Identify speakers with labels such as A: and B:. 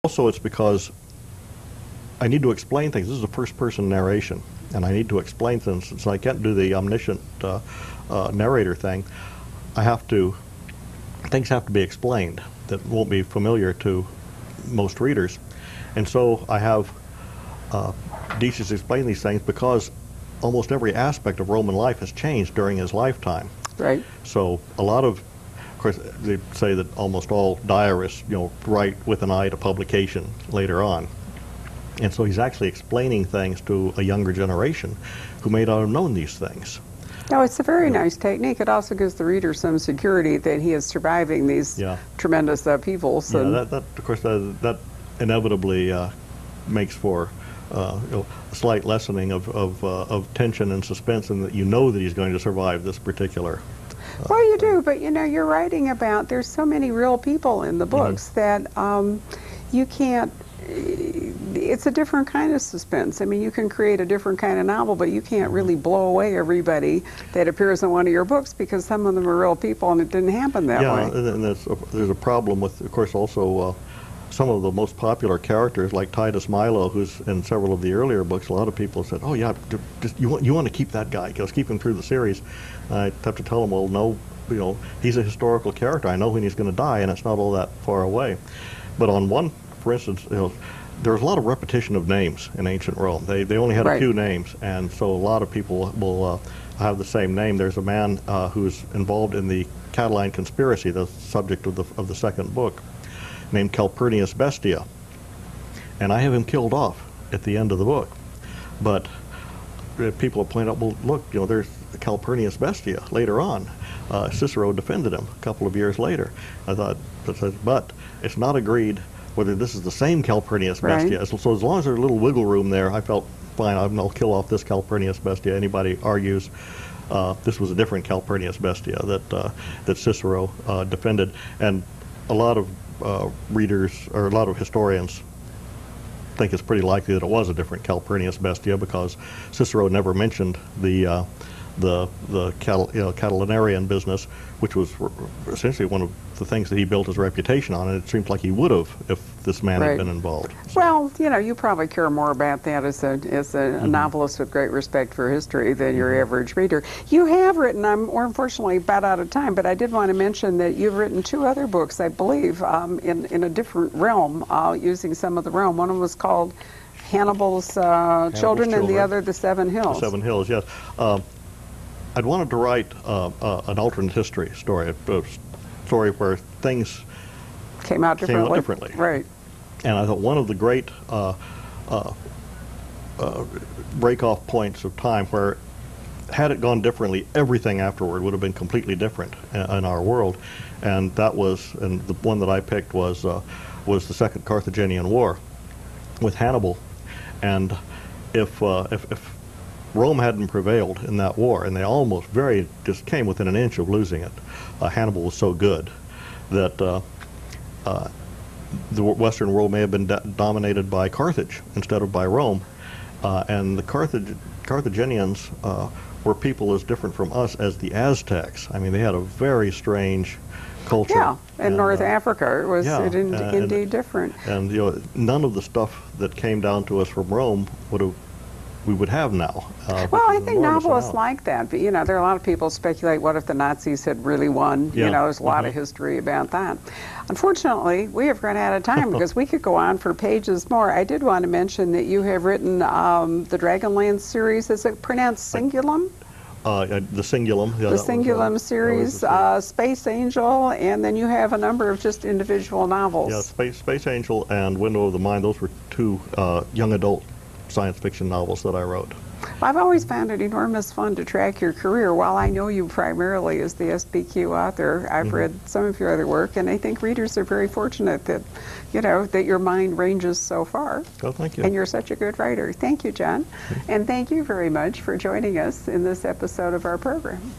A: Also, it's because I need to explain things. This is a first-person narration, and I need to explain things. Since I can't do the omniscient narrator thing, things have to be explained that won't be familiar to most readers. And so I have Decius explain these things because almost every aspect of Roman life has changed during his lifetime.
B: Right.
A: So a lot of course, they say that almost all diarists, write with an eye to publication later on. And so he's actually explaining things to a younger generation who may not have known these things.
B: No, it's a very nice technique. It also gives the reader some security that he is surviving these tremendous upheavals.
A: Yeah, that of course, that inevitably makes for a slight lessening of tension and suspense, and that you know that he's going to survive this particular.
B: Well, you do, but you're writing about, there's so many real people in the books that you can't, it's a different kind of suspense. I mean, you can create a different kind of novel, but you can't really blow away everybody that appears in one of your books because some of them are real people and it didn't happen that way.
A: Yeah, and there's a problem with, of course, also some of the most popular characters, like Titus Milo, who's in several of the earlier books. A lot of people said, "Oh yeah, you want to keep that guy, just keep him through the series." I have to tell them, well, no, he's a historical character. I know when he's going to die, and it's not all that far away. But on one, for instance, there was a lot of repetition of names in ancient Rome. They only had a few names, and so a lot of people will have the same name. There's a man who's involved in the Catiline conspiracy, the subject of the second book, named Calpurnius Bestia, and I have him killed off at the end of the book. But people have pointed out, well, look, there's Calpurnius Bestia later on. Cicero defended him a couple of years later. I thought, but it's not agreed whether this is the same Calpurnius Bestia. So as long as there's a little wiggle room there, I felt fine. I'll kill off this Calpurnius Bestia. Anybody argues this was a different Calpurnius Bestia that Cicero defended, and a lot of readers, or a lot of historians, think it's pretty likely that it was a different Calpurnius Bestia because Cicero never mentioned the Catilinarian business, which was essentially one of the things that he built his reputation on, and it seems like he would have if this man had been involved. So.
B: Well, you probably care more about that as a novelist with great respect for history than your average reader. You have written, I'm unfortunately about out of time, but I did want to mention that you've written 2 other books, I believe, in a different realm, using some of the realm. One of them was called Hannibal's Children, and the other, The Seven Hills.
A: The Seven Hills, yes. I'd wanted to write an alternate history story, a story where things
B: came out differently. Right.
A: And I thought one of the great break-off points of time where, had it gone differently, everything afterward would have been completely different in our world. And that was, and the one that I picked was the Second Carthaginian War with Hannibal. And if Rome hadn't prevailed in that war, and they just came within an inch of losing it. Hannibal was so good that the Western world may have been dominated by Carthage instead of by Rome. And the Carthaginians were people as different from us as the Aztecs. I mean, they had a very strange culture.
B: Yeah, in North Africa it was indeed different.
A: And none of the stuff that came down to us from Rome we would have now.
B: Well, I think novelists like that, but there are a lot of people speculate, what if the Nazis had really won? There's a lot of history about that. Unfortunately, we have run out of time because we could go on for pages more. I did want to mention that you have written the Dragonlance series. Is it pronounced Singulum?
A: The Singulum. Yeah,
B: the Singulum series, Space Angel, and then you have a number of just individual novels.
A: Yeah, Space Angel and Window of the Mind, those were 2 young adult science fiction novels that I wrote.
B: Well, I've always found it enormous fun to track your career. While I know you primarily as the SBQ author, I've read some of your other work, and I think readers are very fortunate that, that your mind ranges so far.
A: Oh, thank you.
B: And you're such a good writer. Thank you, John. And thank you very much for joining us in this episode of our program.